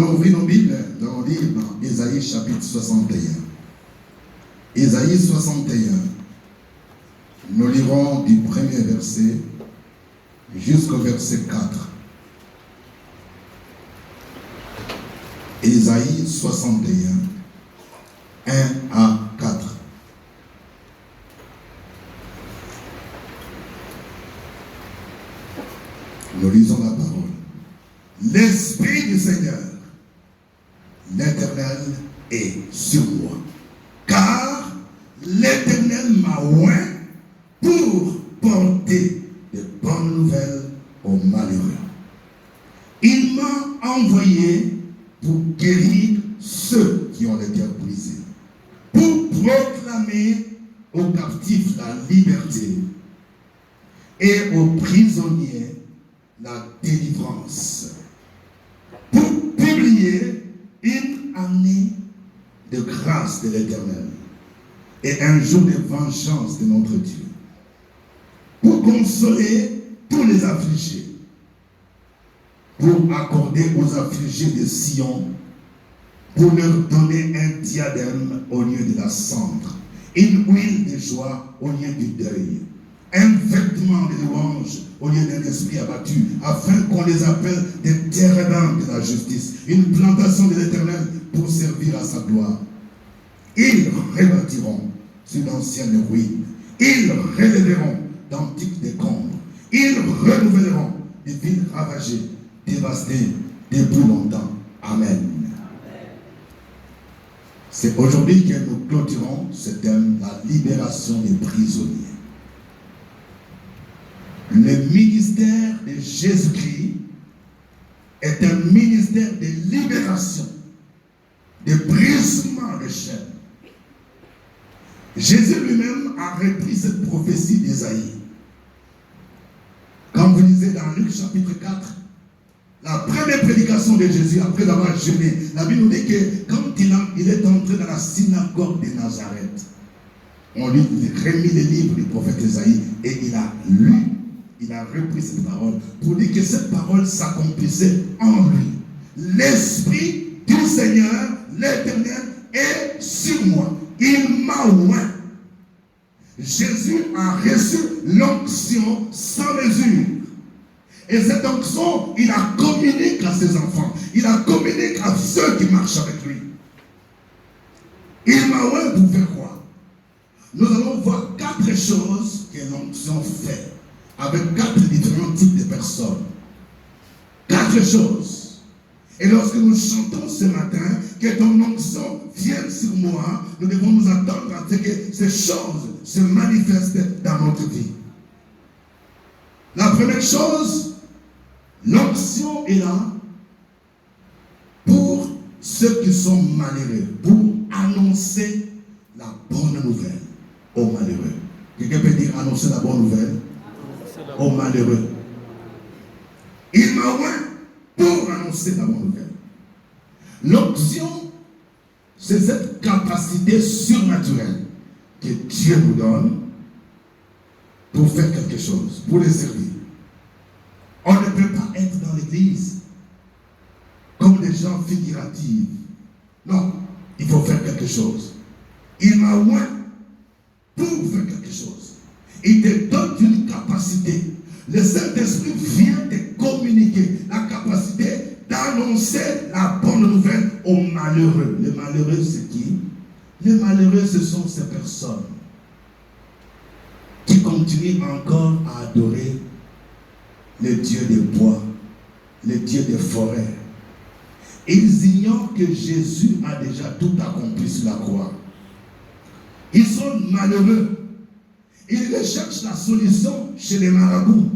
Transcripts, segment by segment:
On ouvre nos Bibles dans le livre Ésaïe chapitre 61. Ésaïe 61. Nous lirons du premier verset jusqu'au verset 4. Ésaïe 61, 1 à 4. Nous lisons la parole. L'Esprit du Seigneur, l'Éternel, est sur moi. Car l'Éternel m'a oint pour porter de bonnes nouvelles aux malheureux. Il m'a envoyé pour guérir ceux qui ont le cœur brisé, pour proclamer aux captifs la liberté et aux prisonniers la délivrance, pour publier une année de grâce de l'Éternel et un jour de vengeance de notre Dieu, pour consoler tous les affligés, pour accorder aux affligés de Sion, pour leur donner un diadème au lieu de la cendre, une huile de joie au lieu du deuil, un vêtement de louange au lieu d'un esprit abattu, afin qu'on les appelle des térébins de la justice, une plantation de l'Éternel pour servir à sa gloire. Ils rebâtiront sur d'anciennes ruines, ils relèveront d'antiques décombres, ils renouvelleront des villes ravagées, dévastées depuis longtemps. Amen. C'est aujourd'hui que nous clôturons ce thème, la libération des prisonniers. Le ministère de Jésus-Christ est un ministère de libération, de brisement de chaînes. Jésus lui-même a repris cette prophétie d'Ésaïe. Quand vous lisez dans Luc chapitre 4, la première prédication de Jésus après avoir jeûné, la Bible nous dit que quand il est entré dans la synagogue de Nazareth, on lui remis les livres du prophète Ésaïe et il a lu. Il a repris cette parole pour dire que cette parole s'accomplissait en lui. L'Esprit du Seigneur, l'Éternel, est sur moi. Il m'a oint. Jésus a reçu l'onction sans mesure. Et cette onction, il la communique à ses enfants. Il la communique à ceux qui marchent avec lui. Il m'a oint pour faire quoi? Nous allons voir 4 choses que l'onction fait. Avec 4 différents types de personnes. 4 choses. Et lorsque nous chantons ce matin, que ton onction vienne sur moi, nous devons nous attendre à ce que ces choses se manifestent dans notre vie. La première chose, l'onction est là pour ceux qui sont malheureux, pour annoncer la bonne nouvelle aux malheureux. Quelqu'un peut dire annoncer la bonne nouvelle aux malheureux. Il m'a oint pour annoncer la bonne nouvelle. L'onction, c'est cette capacité surnaturelle que Dieu nous donne pour faire quelque chose, pour les servir. On ne peut pas être dans l'église comme des gens figuratifs. Non, il faut faire quelque chose. Il m'a oint pour faire quelque chose. Il te donne une capacité. Le Saint-Esprit vient te communiquer la capacité d'annoncer la bonne nouvelle aux malheureux. Les malheureux, c'est qui? Les malheureux, ce sont ces personnes qui continuent encore à adorer le Dieu des bois, le Dieu des forêts. Ils ignorent que Jésus a déjà tout accompli sur la croix. Ils sont malheureux. Ils recherchent la solution chez les marabouts.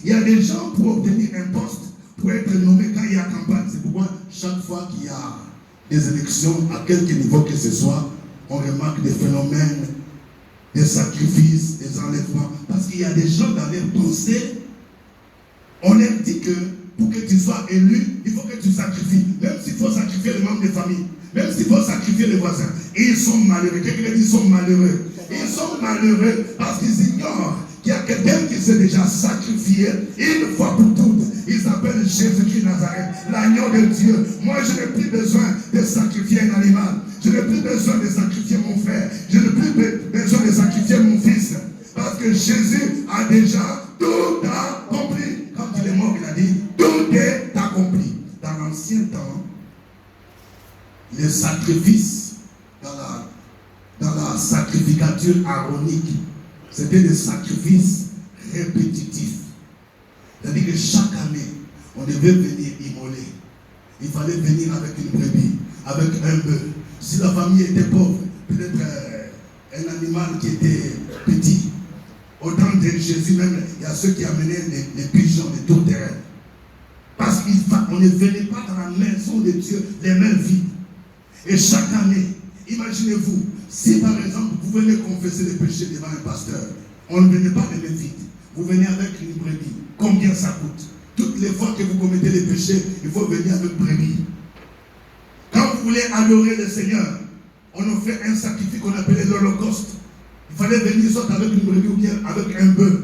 Il y a des gens pour obtenir un poste, pour être nommé quand il y a campagne. C'est pourquoi chaque fois qu'il y a des élections, à quelque niveau que ce soit, on remarque des phénomènes, des sacrifices, des enlèvements. Parce qu'il y a des gens dans leur pensée, on leur dit que pour que tu sois élu, il faut que tu sacrifies. Même s'il faut sacrifier les membres de famille, même s'il faut sacrifier les voisins. Et ils sont malheureux. Quelqu'un dit ils sont malheureux. Ils sont malheureux parce qu'ils ignorent qu'il y a quelqu'un qui s'est déjà sacrifié une fois pour toutes. il s'appelle Jésus-Christ Nazareth, l'agneau de Dieu. Moi, je n'ai plus besoin de sacrifier un animal. Je n'ai plus besoin de sacrifier mon frère. Je n'ai plus besoin de sacrifier mon fils. Parce que Jésus a déjà tout accompli. Quand il est mort, il a dit, tout est accompli. Dans l'ancien temps, les sacrifices dans la sacrificature aronique, c'était des sacrifices répétitifs. C'est-à-dire que chaque année, on devait venir immoler. Il fallait venir avec une brebis, avec un bœuf. Si la famille était pauvre, peut-être un animal qui était petit. Au temps de Jésus même, il y a ceux qui amenaient les pigeons, les tourterelles. Parce qu'on ne venait pas dans la maison de Dieu les mains vides. Et chaque année, imaginez-vous, si par exemple vous venez confesser les péchés devant un pasteur, on ne venait pas les mains vides. Vous venez avec une brebis. Combien ça coûte? Toutes les fois que vous commettez les péchés, il faut venir avec brebis. Quand vous voulez adorer le Seigneur, on a fait un sacrifice qu'on appelait l'Holocauste. Il fallait venir soit avec une brebis ou bien avec un bœuf.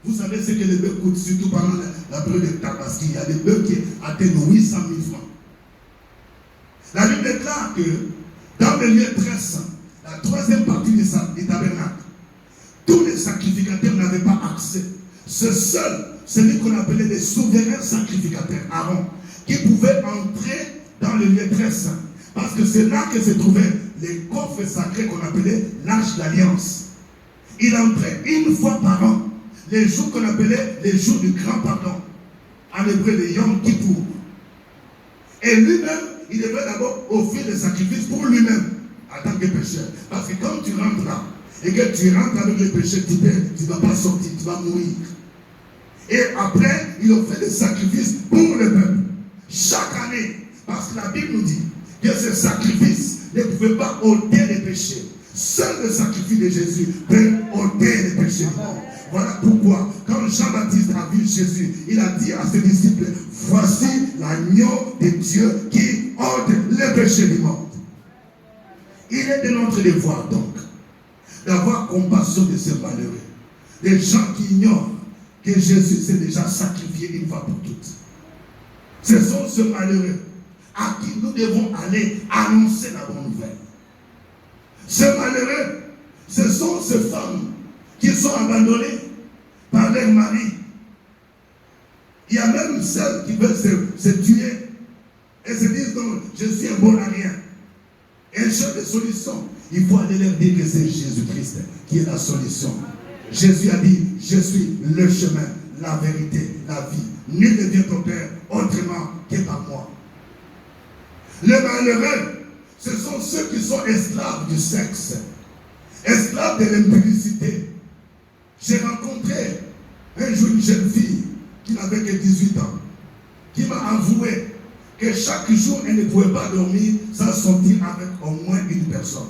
Vous savez ce que les bœufs coûtent, surtout pendant la période de Tabaski. Il y a des bœufs qui atteignent 800 000 francs. La Bible déclare que dans le lieu très saint, la troisième partie du tabernacle, tous les sacrificateurs n'avaient pas accès. C'est seul, celui qu'on appelait les souverains sacrificateurs, Aaron, qui pouvait entrer dans le lieu très saint. Parce que c'est là que se trouvaient les coffres sacrés qu'on appelait l'Arche d'Alliance. Il entrait une fois par an, les jours qu'on appelait les jours du grand pardon, en hébreu les Yom Kippour. Et lui-même, il devait d'abord offrir des sacrifices pour lui-même, en tant que pécheur. Parce que quand tu rentres là, et que tu rentres avec les péchés, tu ne vas pas sortir, tu vas mourir. Et après, il offrait des sacrifices pour le peuple. Chaque année, parce que la Bible nous dit que ces sacrifices ne pouvaient pas ôter les péchés. Seul le sacrifice de Jésus peut ôter les péchés du monde. Voilà pourquoi, quand Jean-Baptiste a vu Jésus, il a dit à ses disciples, voici l'agneau de Dieu qui ôte les péchés du monde. Il est de notre devoir donc d'avoir compassion de ces malheureux. Des gens qui ignorent que Jésus s'est déjà sacrifié une fois pour toutes. Ce sont ces malheureux à qui nous devons aller annoncer la bonne nouvelle. Ces malheureux, ce sont ces femmes qui sont abandonnées par leur mari. Il y a même celles qui veulent se tuer et se disent non, je suis un bon à rien. Et un cherche de solution. Il faut aller leur dire que c'est Jésus-Christ qui est la solution. Jésus a dit, je suis le chemin, la vérité, la vie. Nul ne vient au Père autrement que par moi. Les malheureux, ce sont ceux qui sont esclaves du sexe, esclaves de l'impudicité. J'ai rencontré un jour une jeune fille qui n'avait que 18 ans, qui m'a avoué que chaque jour, elle ne pouvait pas dormir sans sortir avec au moins une personne.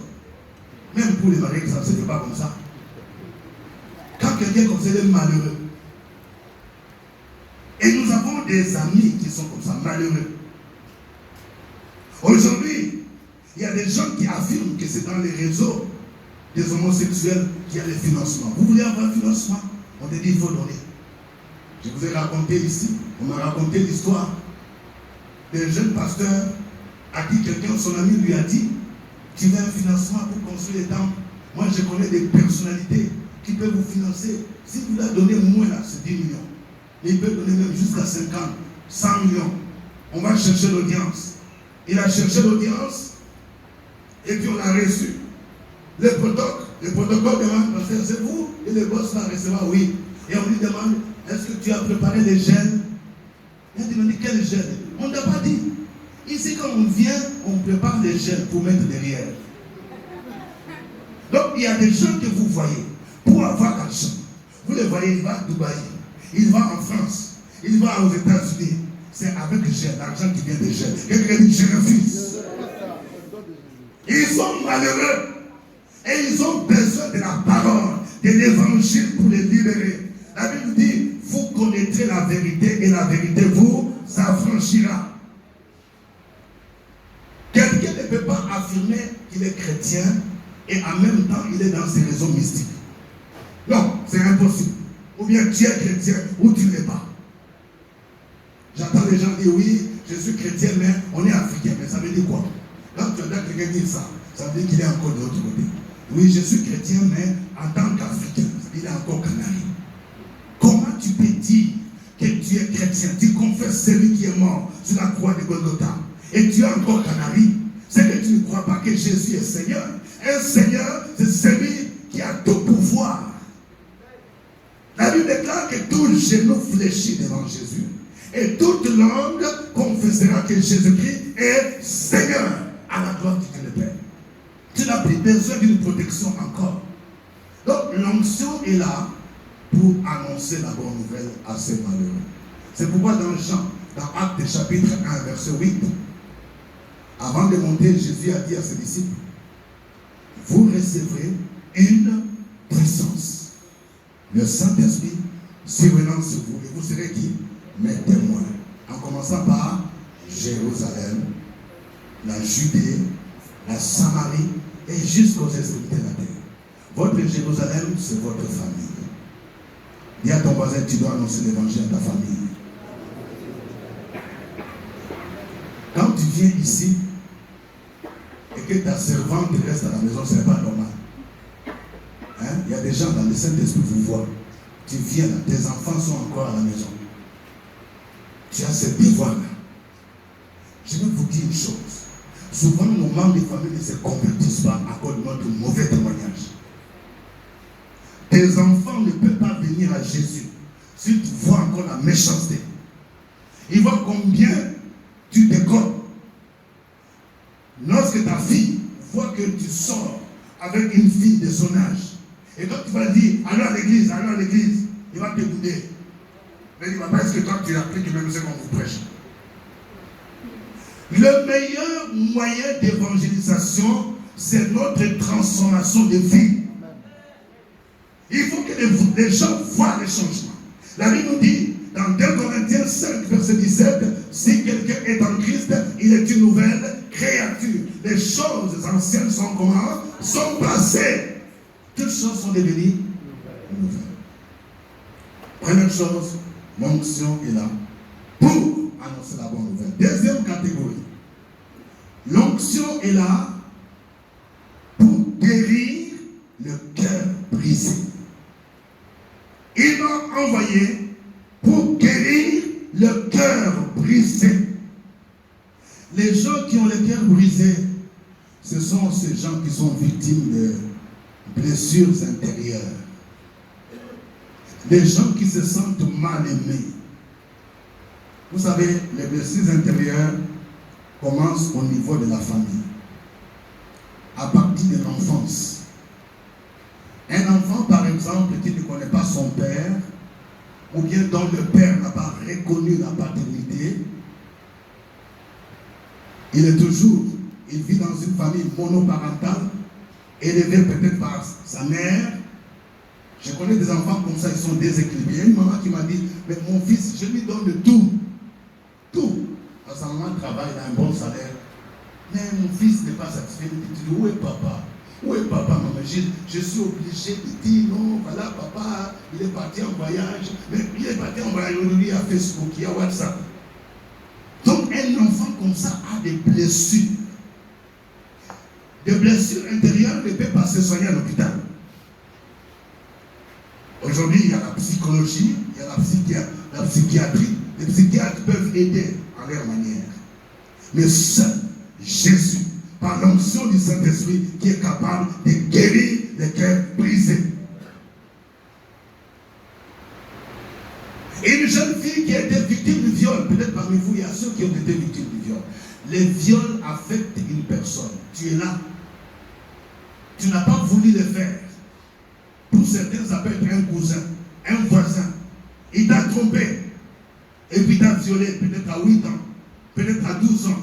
Même pour les mariés, ça ne se fait pas comme ça. Quand quelqu'un considère malheureux, et nous avons des amis qui sont comme ça, malheureux. Aujourd'hui, il y a des gens qui affirment que c'est dans les réseaux des homosexuels qu'il y a les financements. Vous voulez avoir un financement? On te dit il faut donner. Je vous ai raconté ici, on m'a raconté l'histoire d'un jeune pasteur à qui quelqu'un, son ami lui a dit, tu veux un financement pour construire les temples? Moi je connais des personnalités qui peuvent vous financer. Si vous leur donnez moins là, c'est 10 millions. Mais il peut donner même jusqu'à 50, 100 millions. On va chercher l'audience. Il a cherché l'audience et puis on l'a reçu. Le protocole demande, parce que c'est vous et le boss va recevoir, oui. Et on lui demande, est-ce que tu as préparé les gels? Il a demandé quel gel? On ne t'a pas dit. Ici, quand on vient, on prépare les gels pour mettre derrière. Donc, il y a des gens que vous voyez, pour avoir l'argent. Vous les voyez, il va à Dubaï, il va en France, il va aux États-Unis. C'est avec le gel, l'argent qui vient des gels. Quelqu'un dit, je refuse. Ils sont malheureux. Et ils ont besoin de la parole, de l'évangile pour les libérer. La Bible dit, vous connaîtrez la vérité et la vérité vous affranchira. Quelqu'un ne peut pas affirmer qu'il est chrétien et en même temps il est dans ses raisons mystiques. Non, c'est impossible. Ou bien tu es chrétien ou tu ne l'es pas. J'entends les gens dire oui, je suis chrétien, mais on est africain. Mais ça veut dire quoi? Quand tu entends quelqu'un dire ça, ça veut dire qu'il est encore de l'autre côté. Oui, je suis chrétien, mais en tant qu'Africain, il est encore canari. Comment tu peux dire que tu es chrétien? Tu confesses celui qui est mort sur la croix de Golgotha et tu es encore canari? C'est que tu ne crois pas que Jésus est Seigneur. Un Seigneur, c'est celui qui a tout pouvoir. La Bible déclare que tout genou fléchit devant Jésus et toute langue confessera que Jésus-Christ est Seigneur à la gloire de Dieu le Père. Tu n'as plus besoin d'une protection encore. Donc l'onction est là pour annoncer la bonne nouvelle à ces malheureux. C'est pourquoi dans Jean, dans Actes chapitre 1, verset 8, avant de monter, Jésus a dit à ses disciples, vous recevrez une puissance. Le Saint-Esprit survenant sur vous, et vous serez qui? Mes témoins. En commençant par Jérusalem, la Judée, la Samarie et jusqu'aux extrémités de la terre. Votre Jérusalem, c'est votre famille. Dis à ton voisin, tu dois annoncer l'évangile à ta famille. Quand tu viens ici et que ta servante reste à la maison, ce n'est pas normal. Hein? Il y a des gens dans le Saint-Esprit qui vous voient. Tu viens là, tes enfants sont encore à la maison. Tu as ce devoir-là. Je vais vous dire une chose. Souvent, nos membres de famille ne se convertissent pas à cause de notre mauvais témoignage. Tes enfants ne peuvent pas venir à Jésus si tu vois encore la méchanceté. Ils voient combien tu décolles. Lorsque ta fille voit que tu sors avec une fille de son âge, et quand tu vas dire, allons à l'église, il va te bouder. Mais il va pas, est-ce que toi tu appliques même ce qu'on vous prêche? Le meilleur moyen d'évangélisation, c'est notre transformation de vie. Il faut que les gens voient les changements. La Bible nous dit, dans 2 Corinthiens 5, verset 17, si quelqu'un est en Christ, il est une nouvelle créature. Les choses anciennes sont comment? Sont passées. Toutes choses sont devenues nouvelles. Première chose, l'onction est là pour annoncer la bonne nouvelle. Deuxième catégorie, l'onction est là pour guérir le cœur brisé. Il m'a envoyé pour guérir le cœur brisé. Les gens qui ont le cœur brisé, ce sont ces gens qui sont victimes de blessures intérieures. Les gens qui se sentent mal aimés. Vous savez, les blessures intérieures commencent au niveau de la famille. À partir de l'enfance. Un enfant, par exemple, qui ne connaît pas son père, ou bien dont le père n'a pas reconnu la paternité, il vit dans une famille monoparentale, élevé peut-être par sa mère. Je connais des enfants comme ça, ils sont déséquilibrés. Une maman qui m'a dit, mais mon fils, je lui donne tout. Tout. Parce que sa maman travaille, il a un bon salaire. Mais mon fils n'est pas satisfait. Il dit, où est papa? Où est papa, maman? Je suis obligé de dire, non, voilà, papa, il est parti en voyage. Mais il est parti en voyage, aujourd'hui, il y a Facebook, il y a WhatsApp. Donc, un enfant comme ça a des blessures. Des blessures intérieures ne peuvent pas se soigner à l'hôpital. Aujourd'hui, il y a la psychologie, il y a la psychiatrie. Les psychiatres peuvent aider en leur manière. Mais seul Jésus, par l'onction du Saint-Esprit, qui est capable de guérir les cœurs brisés. Et une jeune fille qui a été victime du viol, peut-être parmi vous, il y a ceux qui ont été victimes du viol. Les viols affectent une personne. Tu es là. Tu n'as pas voulu le faire. Pour certains, ça peut être un cousin, un voisin. Il t'a trompé. Et puis il t'a violé peut-être à 8 ans, peut-être à 12 ans.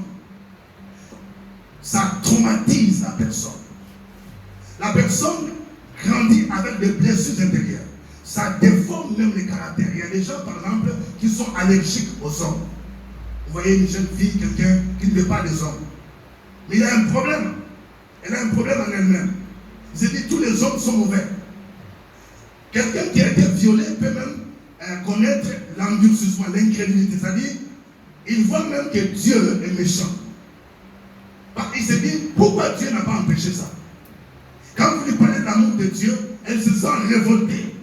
Ça traumatise la personne. La personne grandit avec des blessures intérieures. Ça déforme même les caractères. Il y a des gens, par exemple, qui sont allergiques aux hommes. Vous voyez une jeune fille, quelqu'un qui ne veut pas des hommes. Mais il a un problème. Elle a un problème en elle-même. Il se dit, tous les hommes sont mauvais. Quelqu'un qui a été violé peut même connaître l'endurcissement, l'incrédulité. C'est-à-dire, Il voit même que Dieu est méchant. Il se dit, pourquoi Dieu n'a pas empêché ça? Quand vous lui parlez de l'amour de Dieu, elle se sent révoltée.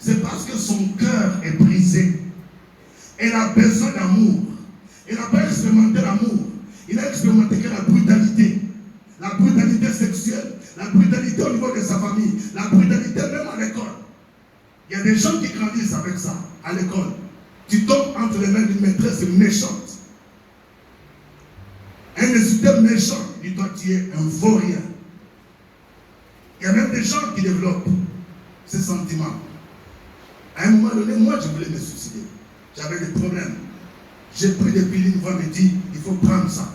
C'est parce que son cœur est brisé. Elle a besoin d'amour. Elle n'a pas expérimenté l'amour. Il a expérimenté que la brutalité. La brutalité sexuelle, la brutalité au niveau de sa famille, la brutalité même à l'école. Il y a des gens qui grandissent avec ça, à l'école. Tu tombes entre les mains d'une maîtresse méchante. Un instituteur méchant, dis-toi, tu es un vaurien. Il y a même des gens qui développent ces sentiments. À un moment donné, moi, je voulais me suicider. J'avais des problèmes. J'ai pris des pilules, une fois me dit, il faut prendre ça.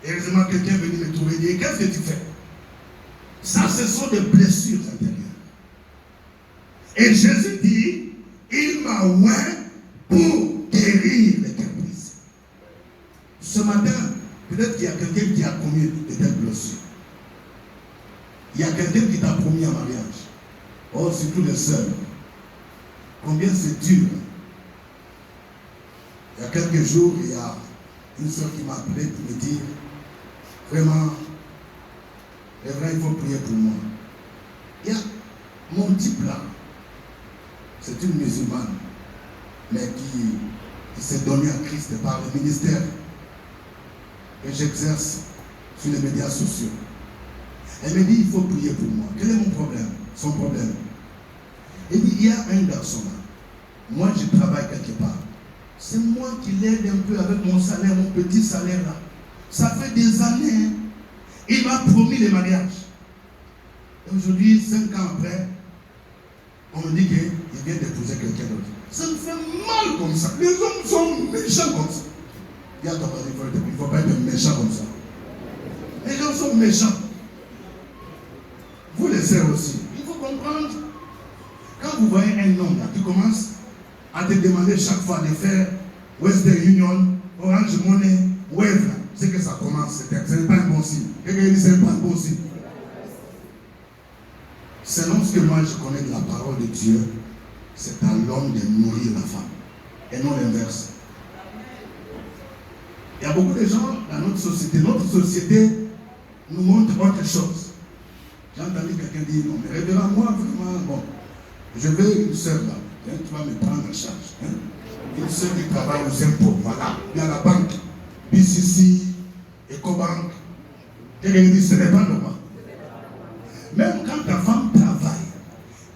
Et heureusement, quelqu'un est venu me trouver et dit, qu'est-ce que tu fais? Ça, ce sont des blessures intérieures. Et Jésus dit, il m'a oint pour guérir les cœurs brisés. Ce matin, peut-être qu'il y a quelqu'un qui a commis de telles blessures. Il y a quelqu'un qui t'a promis un mariage. Oh, surtout les sœurs. Combien c'est dur. Il y a quelques jours, il y a une sœur qui m'a appelé pour me dire, vraiment, c'est vrai, il faut prier pour moi. Il y a mon type là, c'est une musulmane, mais qui s'est donnée à Christ par le ministère que j'exerce sur les médias sociaux. Elle me dit, il faut prier pour moi. Quel est mon problème? Son problème. Elle dit, il y a un garçon là. Moi, je travaille quelque part. C'est moi qui l'aide un peu avec mon salaire, mon petit salaire là. Ça fait des années. Hein. Il m'a promis le mariage. Aujourd'hui, 5 ans après, on me dit qu'il vient d'épouser quelqu'un d'autre. Ça me fait mal comme ça. Les hommes sont méchants comme ça. Dis à ton mari, il ne faut pas être méchant comme ça. Les gens sont méchants. Vous les sœurs aussi. Il faut comprendre. Quand vous voyez un homme là qui commence à te demander chaque fois de faire Western Union, Orange Money, Wave, c'est que ça commence. Ce n'est pas un bon signe. Quelqu'un dit ce n'est pas un bon signe. Selon ce que moi je connais de la parole de Dieu, c'est à l'homme de nourrir la femme. Et non l'inverse. Il y a beaucoup de gens dans notre société. Notre société nous montre autre chose. J'ai entendu quelqu'un dire, non, mais révérend moi vraiment, bon, je veux une sœur là, hein, tu vas me prendre en charge. Hein. Une sœur qui travaille aux impôts, voilà, il y a la banque, BCC, EcoBank. Quelqu'un dit, ce n'est pas normal. Même quand ta femme travaille,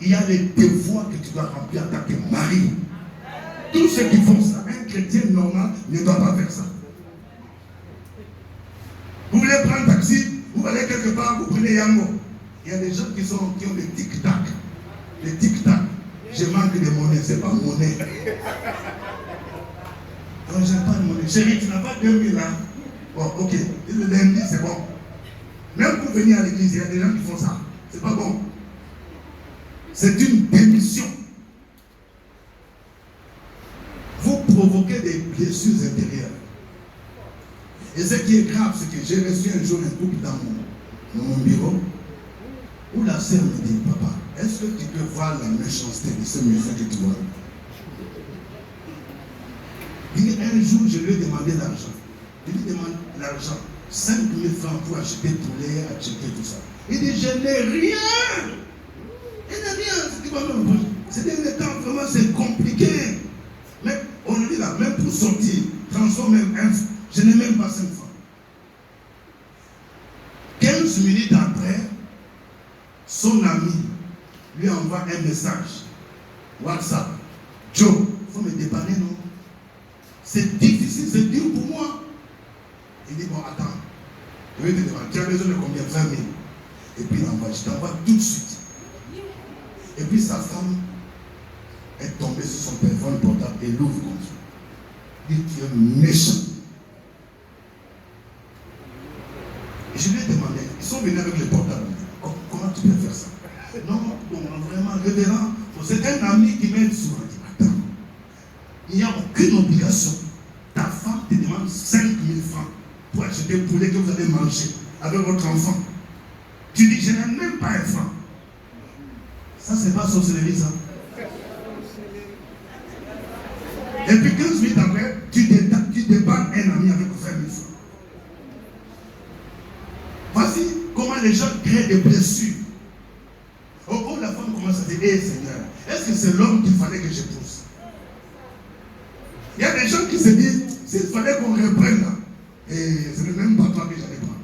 il y a les devoirs que tu dois remplir en tant que mari. Tous ceux qui font ça, un chrétien normal ne doit pas faire ça. Vous voulez prendre un taxi, vous allez quelque part, vous prenez Yango. Il y a des gens qui ont des tic-tac. Les tic-tac. Je manque de monnaie, c'est pas monnaie. Non, j'ai pas de monnaie. Chérie, tu n'as pas 2000 là. Bon, ok. Le lundi, c'est bon. Même pour venir à l'église, il y a des gens qui font ça. C'est pas bon. C'est une démission. Vous provoquez des blessures intérieures. Et ce qui est grave, c'est que j'ai reçu un jour un couple dans mon bureau où la sœur me dit, papa, est-ce que tu peux voir la méchanceté de ce monsieur que tu vois? Un jour, je lui ai demandé l'argent. Je lui demande l'argent. 5 000 francs pour acheter poulet, acheter tout ça. Il dit, je n'ai rien. Il n'a rien. C'était un temps vraiment, c'est compliqué. Mais aujourd'hui, là, même pour sortir, transformer un, je n'ai même pas 5 francs. 15 minutes après, son ami lui envoie un message. WhatsApp. Joe, il faut me dépanner, non? C'est difficile, c'est dur pour moi. Il dit, bon, attends. Je vais te demander, tu as besoin de combien? 20 000. Et puis il envoie, je t'envoie tout de suite. Et puis sa femme est tombée sur son téléphone portable et l'ouvre comme ça. Il dit, tu es méchant. Et je lui ai demandé, ils sont venus avec le portable. Comment tu peux faire ça? Non, bon, vraiment, révérend, c'est un ami qui m'aide souvent. Attends, il n'y a aucune obligation. Ta femme te demande 5 000 francs pour acheter le poulet que vous allez manger avec votre enfant. Tu dis, je n'ai même pas un franc. Ça, c'est pas sorcellerie, ça. Et puis 15 minutes après, tu Comment les gens créent des blessures. Oh, la femme commence à dire, hé Seigneur, est-ce que c'est l'homme qu'il fallait que j'épouse? Il y a des gens qui se disent, s'il fallait qu'on reprenne là, et ce n'est même pas toi que j'allais prendre.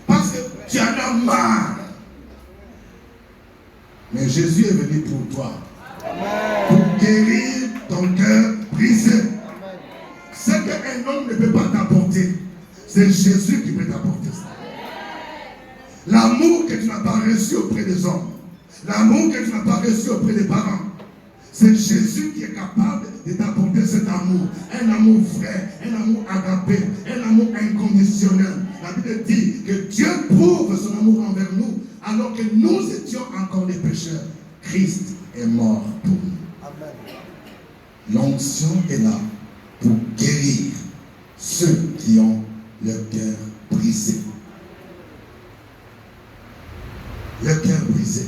Parce que tu en as marre. Mais Jésus est venu pour toi. Pour guérir ton cœur brisé. Ce qu'un homme ne peut pas t'apporter, c'est Jésus qui peut t'apporter ça. L'amour que tu n'as pas reçu auprès des hommes, l'amour que tu n'as pas reçu auprès des parents, c'est Jésus qui est capable de t'apporter cet amour. Un amour vrai, un amour agapé, un amour inconditionnel. La Bible dit que Dieu prouve son amour envers nous, alors que nous étions encore des pécheurs. Christ est mort pour nous. L'onction est là pour guérir ceux qui ont le cœur brisé. Le cœur brisé.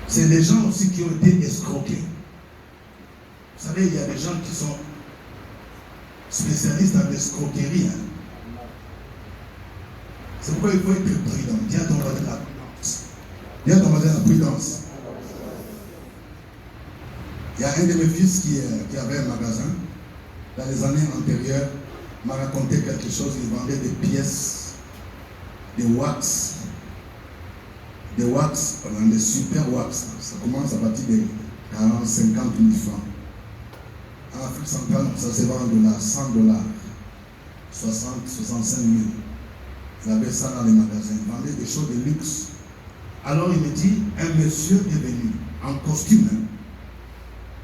C'est les gens aussi qui ont été escroqués. Vous savez, il y a des gens qui sont spécialistes en escroquerie. C'est pourquoi il faut être prudent. Dis à ton voisin la prudence. Dis à ton voisin la prudence. Il y a un de mes fils qui avait un magasin. Dans les années antérieures, m'a raconté quelque chose. Il vendait des pièces, des wax. Des wax, des super wax. Ça commence à partir de 40, 50 000 francs. En Afrique centrale, ça se vend $100, 60, 65 000. Il avait ça dans les magasins. Il vendait des choses de luxe. Alors il me dit, un monsieur est venu en costume.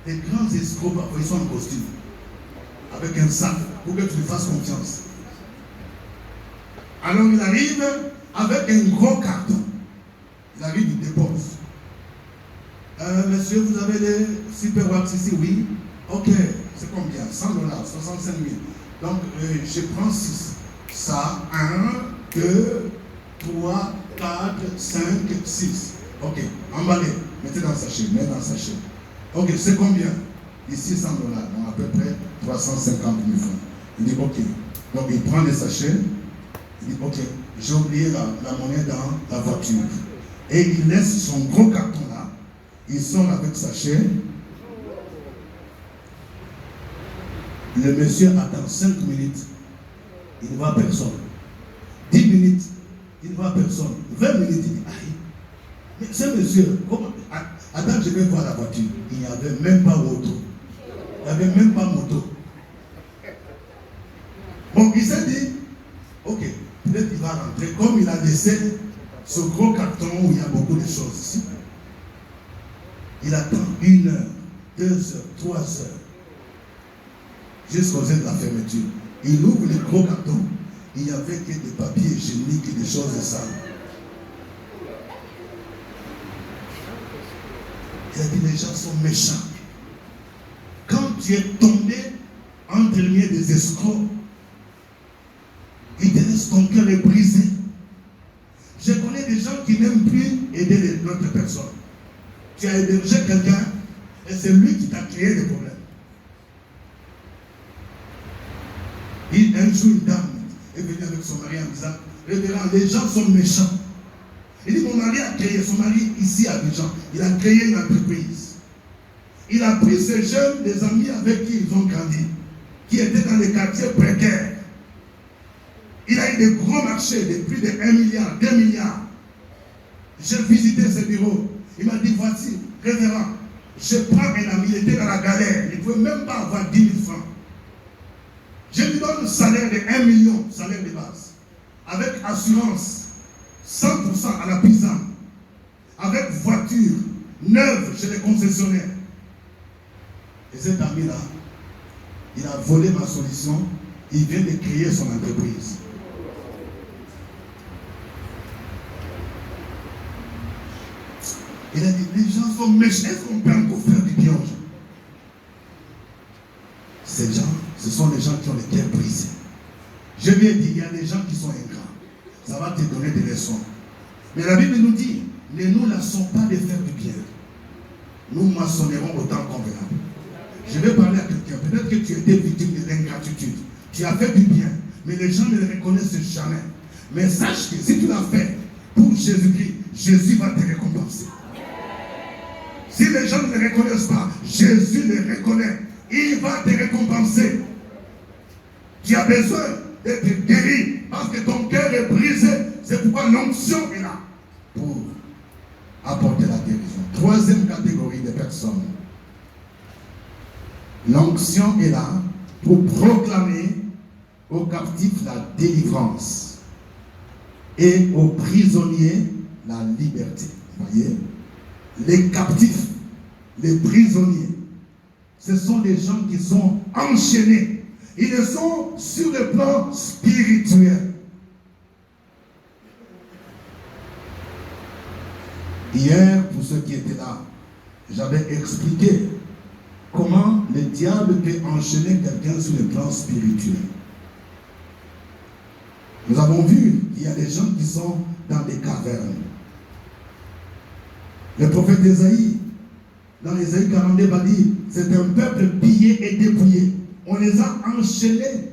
Les grands escrocs, parfois, ils sont en costume. Avec un sac, pour que tu lui fasses confiance. Alors il arrive avec un gros carton. Il arrive, il dépose. Monsieur, vous avez des super wax ici? Oui. Ok, c'est combien? $100, 65 000. Donc, je prends 6. Ça, 1, 2, 3, 4, 5, 6. Ok, emballez. Mettez dans le sachet. Mettez dans le sachet. Ok, c'est combien? Ici, $100. Donc, à peu près 350 000 francs. Il dit, ok. Donc, il prend les sachets. Il dit, ok, j'ai oublié la monnaie dans la voiture. Et il laisse son gros carton là. Il sort avec sachet. Le monsieur attend 5 minutes. Il ne voit personne. 10 minutes. Il ne voit personne. 20 minutes. Il dit, aïe. Mais ce monsieur, comment? Attends, je vais voir la voiture. Il n'y avait même pas auto. Il n'y avait même pas moto. Bon, il s'est dit, ok, peut-être qu'il va rentrer. Comme il a laissé ce gros carton où il y a beaucoup de choses ici. Il attend 1 heure, 2 heures, 3 heures. Jusqu'aux heures de la fermeture. Il ouvre le gros carton. Il n'y avait que des papiers hygiéniques et des choses sales. Il a dit, les gens sont méchants. Quand tu es tombé entre les mains des escrocs, ils te laissent, ton cœur est brisé. Je connais des gens qui n'aiment plus aider l'autre personne. Tu as hébergé quelqu'un et c'est lui qui t'a créé des problèmes. Un jour, une dame est venue avec son mari en disant, révérend, les gens sont méchants. Il dit, mon mari a créé, son mari ici à Abidjan, il a créé une entreprise. Il a pris ces jeunes, des amis avec qui ils ont grandi, qui étaient dans les quartiers précaires. Il a eu des gros marchés de plus de 1 milliard, 2 milliards. J'ai visité ce bureau. Il m'a dit, voici, révérend, je prends un ami, il était dans la galère, il ne pouvait même pas avoir 10 000 francs. Je lui donne un salaire de 1 million, salaire de base, avec assurance, 100% à la paysanne, avec voiture neuve chez les concessionnaires. Et cet ami-là, il a volé ma solution, il vient de créer son entreprise. Il a dit, les gens sont méchants, est-ce qu'on peut encore faire du bien aux gens? Ces gens, ce sont les gens qui ont les cœurs brisés. Je lui ai dit, il y a des gens qui sont ingrats. Ça va te donner des leçons. Mais la Bible nous dit, ne nous lassons pas de faire du bien. Nous maçonnerons au temps convenable. Je vais parler à quelqu'un. Peut-être que tu étais victime de l'ingratitude. Tu as fait du bien. mais les gens ne le reconnaissent jamais. Mais sache que si tu l'as fait pour Jésus-Christ, Jésus va te récompenser. Si les gens ne le reconnaissent pas, Jésus le reconnaît. Il va te récompenser. Tu as besoin d'être guéri parce que ton cœur est brisé. C'est pourquoi l'onction est là pour apporter la guérison. Troisième catégorie de personnes. L'onction est là pour proclamer aux captifs la délivrance et aux prisonniers la liberté. Vous voyez? Les captifs, les prisonniers, ce sont des gens qui sont enchaînés. Ils le sont sur le plan spirituel. Hier, pour ceux qui étaient là, j'avais expliqué comment le diable peut enchaîner quelqu'un sur le plan spirituel. Nous avons vu qu'il y a des gens qui sont dans des cavernes. Le prophète Ésaïe, dans Ésaïe 42, va dire, c'est un peuple pillé et dépouillé. On les a enchaînés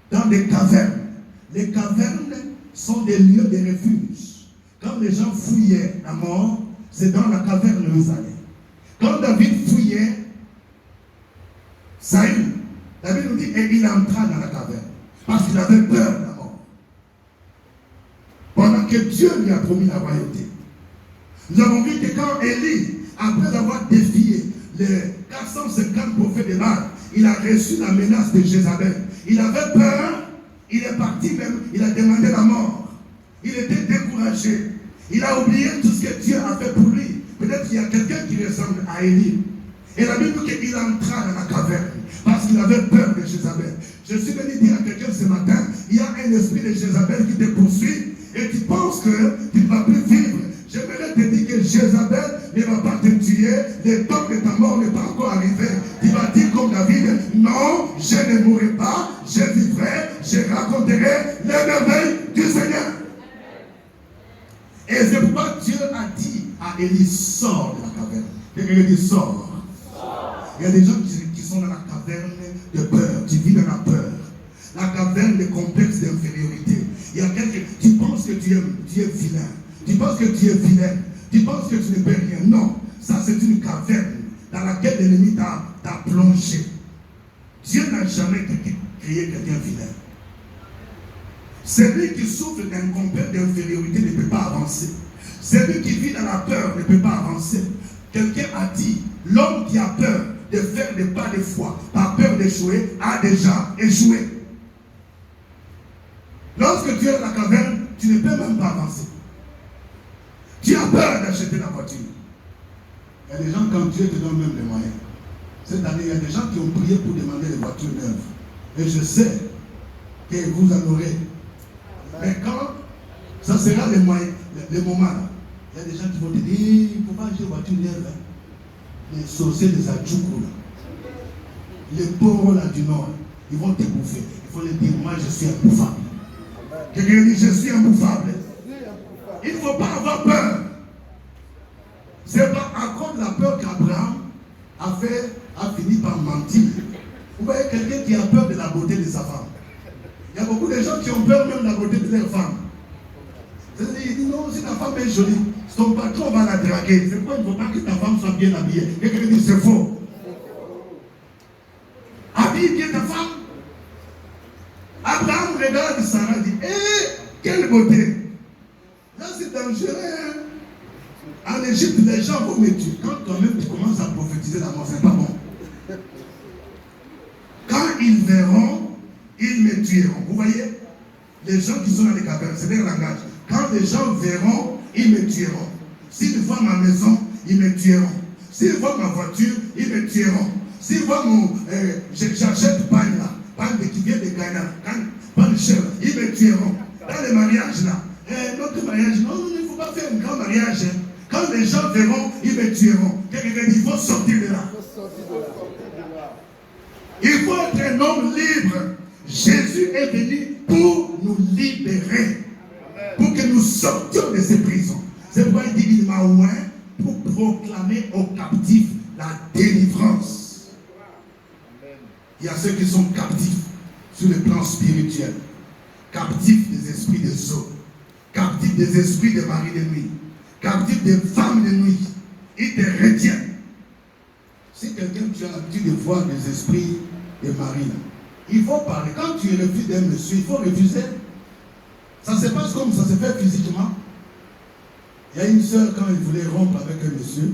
dans des cavernes. Les cavernes sont des lieux de refuge. Quand les gens fouillaient la mort, c'est dans la caverne où ils allaient. Quand David fouillait Saül, David nous dit, et il entra dans la caverne, parce qu'il avait peur de la mort. Pendant que Dieu lui a promis la royauté. Nous avons vu que quand Élie, après avoir défié les 450 prophètes de Baal, il a reçu la menace de Jézabel. Il avait peur, il est parti même, il a demandé la mort. Il était découragé. Il a oublié tout ce que Dieu a fait pour lui. Peut-être qu'il y a quelqu'un qui ressemble à Élie. Et la Bible dit qu'il entra dans la caverne parce qu'il avait peur de Jézabel. Je suis venu dire à quelqu'un ce matin, il y a un esprit de Jézabel qui te poursuit et tu penses que tu ne vas plus vivre. J'aimerais te dire que Jézabel ne va pas te tuer, le temps de ta mort n'est pas encore arrivé. Tu vas dire comme David, non, je ne mourrai pas, je vivrai, je raconterai les merveilles du Seigneur. Et c'est pourquoi Dieu a dit à Élie, sors de la caverne. Quelqu'un dit, sors. Il y a des gens qui sont dans la caverne de peur, tu vis dans la peur. La caverne de complexe d'infériorité. Il y a quelqu'un, tu penses que tu es vilain. Tu penses que tu es vilain. Tu penses que tu ne peux rien. Non, ça c'est une caverne dans laquelle l'ennemi t'a plongé. Dieu n'a jamais créé quelqu'un vilain. Celui qui souffre d'un complexe d'infériorité ne peut pas avancer. Celui qui vit dans la peur ne peut pas avancer. Quelqu'un a dit, l'homme qui a peur de faire des pas de foi, par peur d'échouer, a déjà échoué. Lorsque tu es dans la caverne, tu ne peux même pas avancer. Tu as peur d'acheter la voiture. Il y a des gens, quand Dieu te donne même les moyens. Cette année, il y a des gens qui ont prié pour demander des voitures neuves. Et je sais que vous en aurez. Mais quand ça sera les moyens, les moments là, il y a des gens qui vont te dire, il ne faut pas acheter une voiture neuve. Hein. Les sorciers des Adjoukou, les pauvres là du Nord, ils vont te bouffer. Il faut leur dire, moi je suis imbouffable. Quelqu'un dit, je suis imbouffable. Il ne faut pas avoir peur. C'est pas à cause de la peur qu'Abraham a fini par mentir. Vous voyez quelqu'un qui a peur de la beauté de sa femme. Il y a beaucoup de gens qui ont peur même de la beauté de leur femme. C'est-à-dire, il dit non, si ta femme est jolie, ton patron va la draguer. C'est pourquoi il ne faut pas que ta femme soit bien habillée. Quelqu'un dit c'est faux. Habille bien ta femme. Abraham regarde Sarah et dit, quelle beauté. Là c'est dangereux. Hein? En Égypte, les gens vont me tuer. Quand toi-même tu commences à prophétiser la mort, c'est pas bon. Quand ils verront, ils me tueront. Vous voyez, les gens qui sont dans les cavernes, c'est leur langage. Quand les gens verront, ils me tueront. S'ils voient ma maison, ils me tueront. S'ils voient ma voiture, ils me tueront. S'ils voient mon... j'achète pagne là, pagne qui vient de Ghana, pagne cher, ils me tueront. Dans les mariages là, notre mariage, non, il ne faut pas faire un grand mariage. Hein. Quand les gens verront, ils me tueront. Quelqu'un dit, il faut sortir de là. Il faut être un homme libre. Jésus est venu pour nous libérer. Pour que nous sortions de ces prisons. C'est pourquoi il dit, il m'a oint pour proclamer aux captifs la délivrance. Il y a ceux qui sont captifs sur le plan spirituel. captif des esprits des eaux, captif des esprits des maris de nuit, captif des femmes de nuit. Il te retient. Si quelqu'un, tu as l'habitude de voir des esprits des maris, il faut parler. Quand tu refuses d'un monsieur, il faut refuser. Ça se passe comme ça se fait physiquement. Il y a une soeur, quand elle voulait rompre avec un monsieur,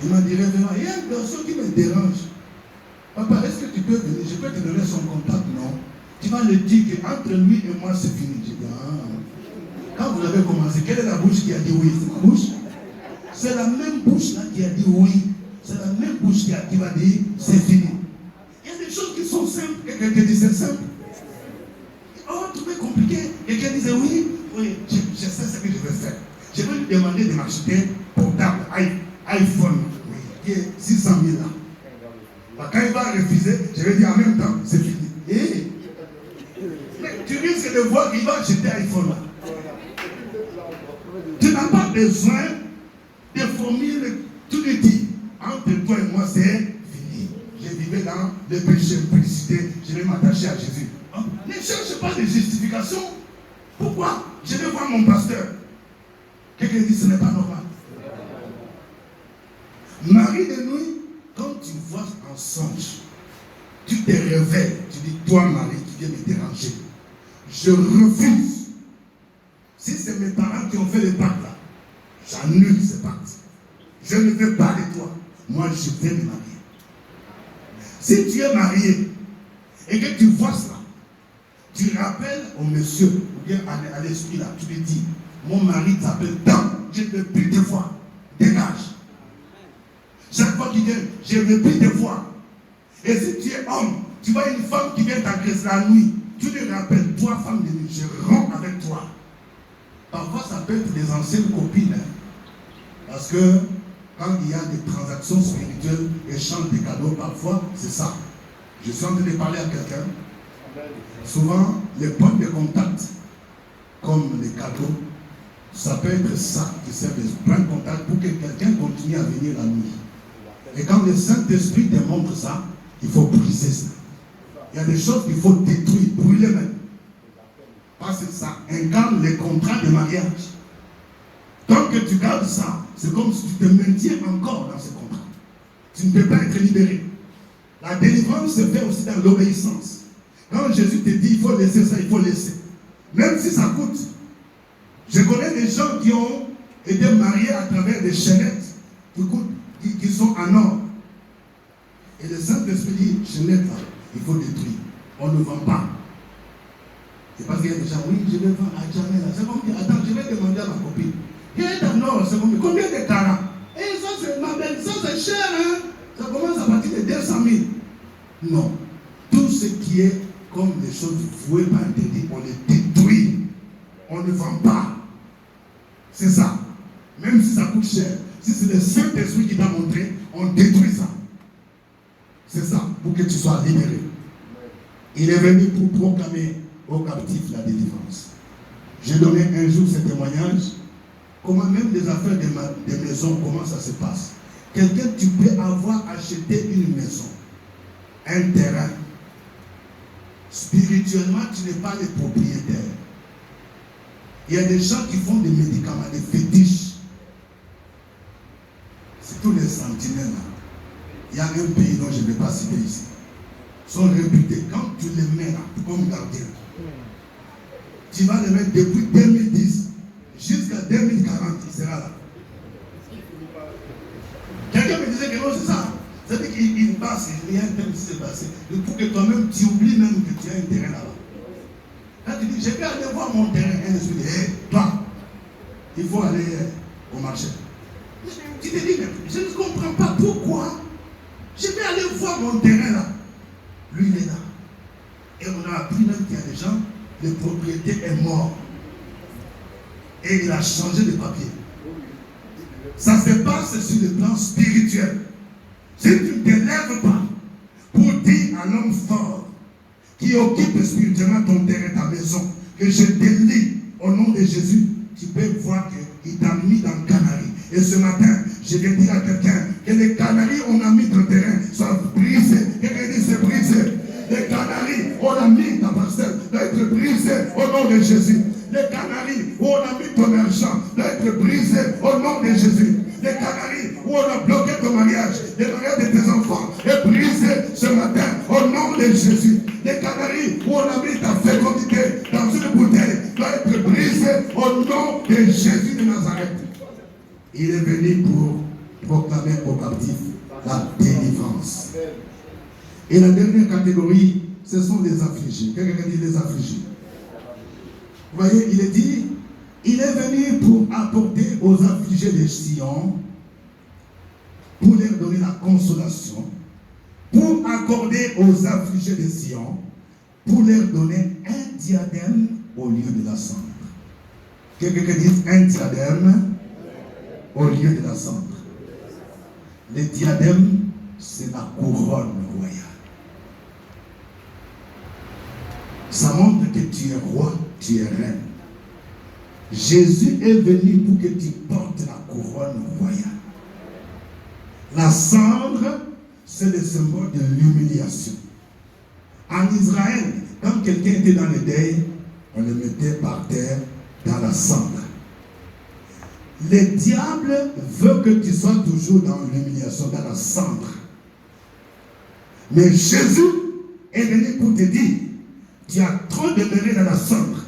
il m'a dit, révérend, il y a un garçon qui me dérange. Papa, est-ce que tu peux venir? Je peux te donner son contact? Non. Tu vas le dire qu'entre lui et moi, c'est fini. Je dis, quand vous avez commencé, quelle est la bouche qui a dit oui? C'est ma bouche. C'est la même bouche là qui a dit oui. C'est la même bouche qui va dire c'est fini. Il y a des choses qui sont simples. Quelqu'un dit c'est simple. Oh, trouvé compliqué. Quelqu'un disait oui, je sais ce que je vais faire. Je vais lui demander de m'acheter portable iPhone, qui est 600 000 là. Quand il va refuser, je vais dire en même temps, c'est fini. Et mais tu risques de voir qu'il va acheter iPhone là. Tu n'as pas besoin de formules, tout le dit. Entre toi et moi, c'est fini. Je vivais dans le péché, publicité, je vais m'attacher à Jésus. Ne cherche pas de justification. Pourquoi? Je vais voir mon pasteur. Quelqu'un dit ce n'est pas normal. Marie de nuit, quand tu vois en songe, tu te réveilles, tu dis, toi Marie qui viens me déranger, je refuse. Si c'est mes parents qui ont fait le pacte là, j'annule ce pacte. Je ne veux pas de toi. Moi, je vais me marier. Si tu es marié et que tu vois cela, tu rappelles au monsieur, ou bien à l'esprit là, tu lui dis, mon mari t'appelle tant, je ne veux plus te voir. Dégage. Chaque fois qu'il vient, je ne veux plus te voir. Et si tu es homme, tu vois une femme qui vient t'agresser la nuit, tu lui rappelles, toi femme de nuit, je rentre avec toi. Parfois ça peut être des anciennes copines. Parce que quand il y a des transactions spirituelles, échange de cadeaux, parfois c'est ça. Je suis en train de parler à quelqu'un. Souvent, les points de contact, comme les cadeaux, ça peut être ça qui sert de point de contact pour que quelqu'un continue à venir la nuit. Et quand le Saint-Esprit te montre ça, il faut briser ça. Il y a des choses qu'il faut détruire, brûler même. Parce que ça incarne les contrats de mariage. Tant que tu gardes ça, c'est comme si tu te maintiens encore dans ce contrat. Tu ne peux pas être libéré. La délivrance se fait aussi dans l'obéissance. Quand Jésus te dit il faut laisser ça, il faut laisser. Même si ça coûte. Je connais des gens qui ont été mariés à travers des chaînettes qui sont en or. Et le Saint-Esprit dit, chaînette là, il faut détruire. On ne vend pas. C'est parce qu'il y a des gens, oui, je vais vendre à jamais là. C'est comme dire, attends, je vais demander à ma copine. Il y a un or, c'est comme combien de carats? Et ça c'est ma belle, ça c'est cher, hein? Ça commence à partir de 200 000. Non. Tout ce qui est comme les choses vouées par interdit, on les détruit. On ne vend pas. C'est ça. Même si ça coûte cher. Si c'est le Saint-Esprit qui t'a montré, on détruit ça. C'est ça, pour que tu sois libéré. Il est venu pour proclamer aux captifs la délivrance. J'ai donné un jour ce témoignage. Comment même des affaires de maison, comment ça se passe. Quelqu'un, tu peux avoir acheté une maison, un terrain. Spirituellement, tu n'es pas le propriétaire. Il y a des gens qui font des médicaments, des fétiches. C'est tous les sentinelles là. Il y a un pays dont je ne vais pas citer ici. Ils sont réputés. Quand tu les mets là, comme gardien, tu vas les mettre depuis 2010 jusqu'à 2040, il sera là. Quelqu'un me disait que non, c'est ça. C'est-à-dire qu'il passe, il y a un thème qui s'est passé. Pour que toi-même, tu oublies même que tu as un terrain là-bas. Là, tu dis, je vais aller voir mon terrain. Un esprit dit, hé, toi, il faut aller au marché. Tu te dis, mais je ne comprends pas pourquoi. Je vais aller voir mon terrain là. Lui, il est là. Et on a appris même qu'il y a des gens, le propriétaire est mort. Et il a changé de papier. Ça se passe sur le plan spirituel. Si tu ne te lèves pas pour dire à l'homme fort qui occupe spirituellement ton terrain, ta maison, que je te lis au nom de Jésus, tu peux voir qu'il t'a mis dans le Canari. Et ce matin, je vais dire à quelqu'un que les Canaries, on a mis ton terrain, soient brisés. Quelqu'un dit c'est brisé. Les Canaries, on a mis ta nom de Jésus. Les canaries où on a mis ton argent doivent être brisés au nom de Jésus. Les canaries où on a bloqué ton mariage, les mariages de tes enfants, est brisé ce matin au nom de Jésus. Les canaries où on a mis ta fécondité dans une bouteille doivent être brisés au nom de Jésus de Nazareth. Il est venu pour proclamer aux captifs la délivrance. Et la dernière catégorie, ce sont les affligés. Quelqu'un dit les affligés. Vous voyez, il est dit, il est venu pour apporter aux affligés de Sion, pour leur donner la consolation, pour accorder aux affligés de Sion, pour leur donner un diadème au lieu de la cendre. Quelqu'un dit un diadème au lieu de la cendre. Le diadème, c'est la couronne royale. Ça montre que tu es roi, tu es reine. Jésus est venu pour que tu portes la couronne royale. La cendre, c'est le symbole de l'humiliation. En Israël, quand quelqu'un était dans le deuil, on le mettait par terre dans la cendre. Le diable veut que tu sois toujours dans l'humiliation, dans la cendre. Mais Jésus est venu pour te dire, tu as trop demeuré dans la cendre,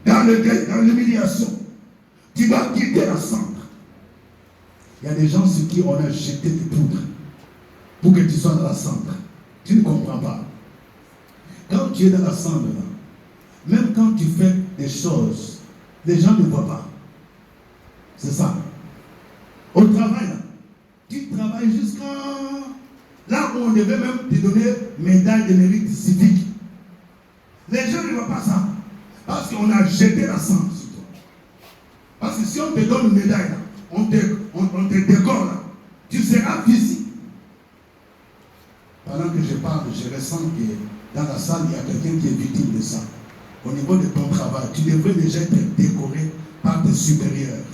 dans le deuil, dans l'humiliation. Tu dois quitter la cendre. Il y a des gens sur qui on a jeté des poudres pour que tu sois dans la cendre. Tu ne comprends pas. Quand tu es dans la cendre, là, même quand tu fais des choses, les gens ne voient pas. C'est ça. Au travail, là, tu travailles jusqu'à là où on devait même te donner médaille de mérite civique. Les gens ne voient pas ça. Parce qu'on a jeté la cendre sur toi. Parce que si on te donne une médaille, là, on te décore là, tu seras visible. Pendant que je parle, je ressens que dans la salle, il y a quelqu'un qui est victime de ça. Au niveau de ton travail, tu devrais déjà être décoré par tes supérieurs.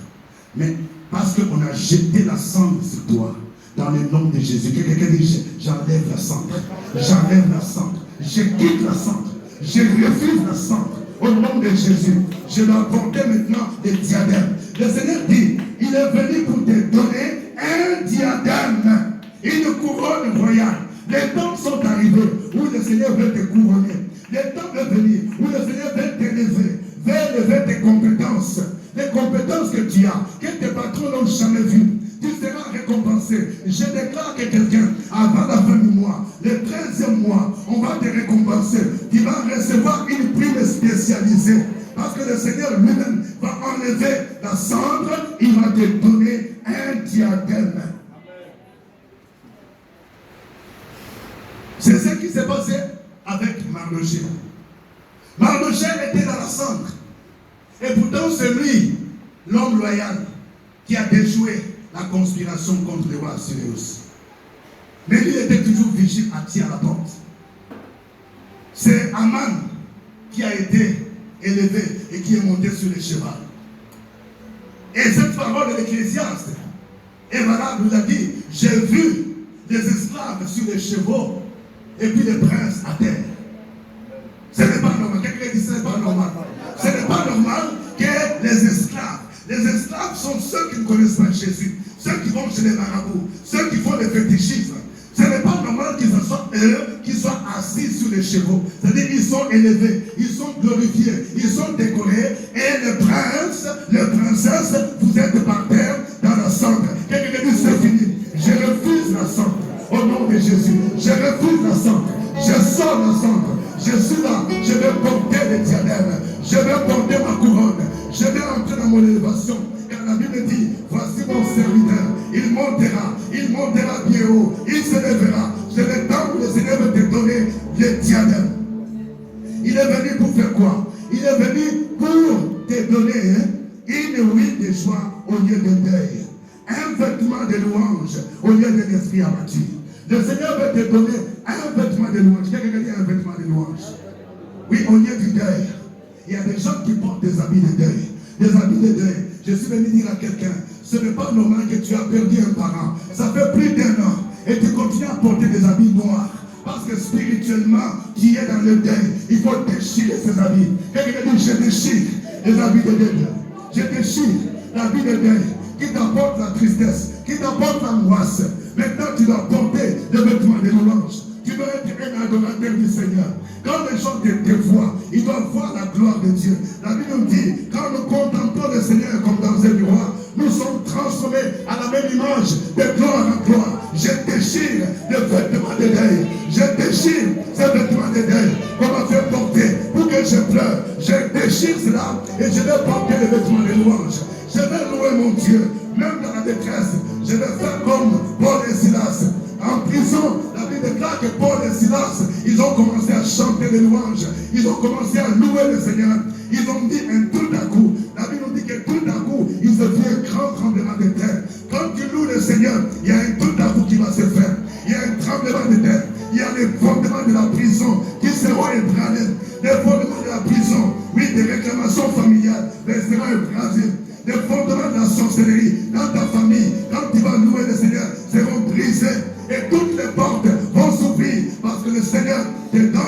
Mais parce qu'on a jeté la cendre sur toi, dans le nom de Jésus, quelqu'un dit, j'enlève la cendre, j'enlève la cendre, je quitte la cendre, je refuse la cendre, au nom de Jésus, je dois porter maintenant des diadèmes. Le Seigneur dit, il est venu pour te donner un diadème, une couronne royale. Les temps sont arrivés où le Seigneur veut te couronner. Les temps est venu où le Seigneur veut t'élever, veut élever tes compétences. Les compétences que tu as, que tes patrons n'ont jamais vues, tu seras récompensé. Je déclare que quelqu'un, avant la fin du mois, le 13e mois, on va te récompenser. Tu vas recevoir une prime spécialisée. Parce que le Seigneur lui-même va enlever la cendre, il va te donner un diadème. C'est ce qui s'est passé avec Mardochée. Mardochée était dans la cendre. Et pourtant, c'est lui, l'homme loyal, qui a déjoué la conspiration contre le roi Assuérus. Mais lui était toujours vigile, assis à la porte. C'est Aman qui a été élevé et qui est monté sur le cheval. Et cette parole de l'Ecclésiaste est valable, il a dit, j'ai vu des esclaves sur les chevaux et puis les princes à terre. Ce n'est pas normal. Quelqu'un dit ce n'est pas normal. Ce n'est pas normal que les esclaves sont ceux qui ne connaissent pas Jésus, ceux qui vont chez les marabouts, ceux qui font les fétichismes. Ce n'est pas normal qu'ils soient eux qui soient assis sur les chevaux. C'est-à-dire qu'ils sont élevés, ils sont glorifiés, ils sont décorés. Et les princes, les princesses, vous êtes par terre dans la cendre. Quelqu'un dit c'est fini. Je refuse la cendre. Au nom de Jésus, je refuse la cendre. Je sors la cendre. Je suis là. Je vais porter les diadèmes. Je vais porter ma couronne. Je vais entrer dans mon élévation. Car la Bible dit, voici mon serviteur. Il montera bien haut. Il se lèvera. C'est le temps où le Seigneur veut te donner les diadèmes. Il est venu pour faire quoi? Il est venu pour te donner une huile de joie au lieu de deuil. Un vêtement de louange au lieu d'un esprit abattu. Le Seigneur veut te donner un vêtement de louange. Quelqu'un dit un vêtement de louange? Oui, au lieu du deuil. Il y a des gens qui portent des habits de deuil. Des habits de deuil. Je suis venu dire à quelqu'un, ce n'est pas normal que tu as perdu un parent. Ça fait plus d'1 an. Et tu continues à porter des habits noirs. Parce que spirituellement, actuellement qui est dans le deuil, il faut déchirer ses habits. Quelqu'un dit, je déchire les habits de deuil. Je déchire l'habit de deuil qui t'apporte la tristesse, qui t'apporte l'angoisse. Maintenant, tu dois porter des vêtements de louange. Tu dois être un adorateur du Seigneur. Quand les gens te voient, ils doivent voir la gloire de Dieu. La Bible nous dit, quand nous contemplons le Seigneur comme dans un miroir, nous sommes transformés à la même image, de gloire en gloire. Je déchire les vêtements de deuil. Je déchire ces vêtements de deuil qu'on m'a fait porter pour que je pleure. Je déchire cela et je vais porter les vêtements de louange. Je vais louer mon Dieu, même dans la détresse. Je vais faire comme Paul et Silas. En prison, la Bible déclare que Paul et Silas, ils ont commencé à chanter des louanges. Ils ont commencé à louer le Seigneur. Ils ont dit un tout à coup. La Bible nous dit que tout à coup, il se fait un grand tremblement de terre. Quand tu loues le Seigneur, il y a un tout à coup qui va se faire. Il y a un tremblement de terre. Il y a les fondements de la prison qui seront ébranlés. Les fondements de la prison, oui, des réclamations familiales, les seront ébranlés. Les fondements de la sorcellerie dans ta famille, quand tu vas louer le Seigneur, seront brisés. Et toutes les portes vont s'ouvrir parce que le Seigneur te donne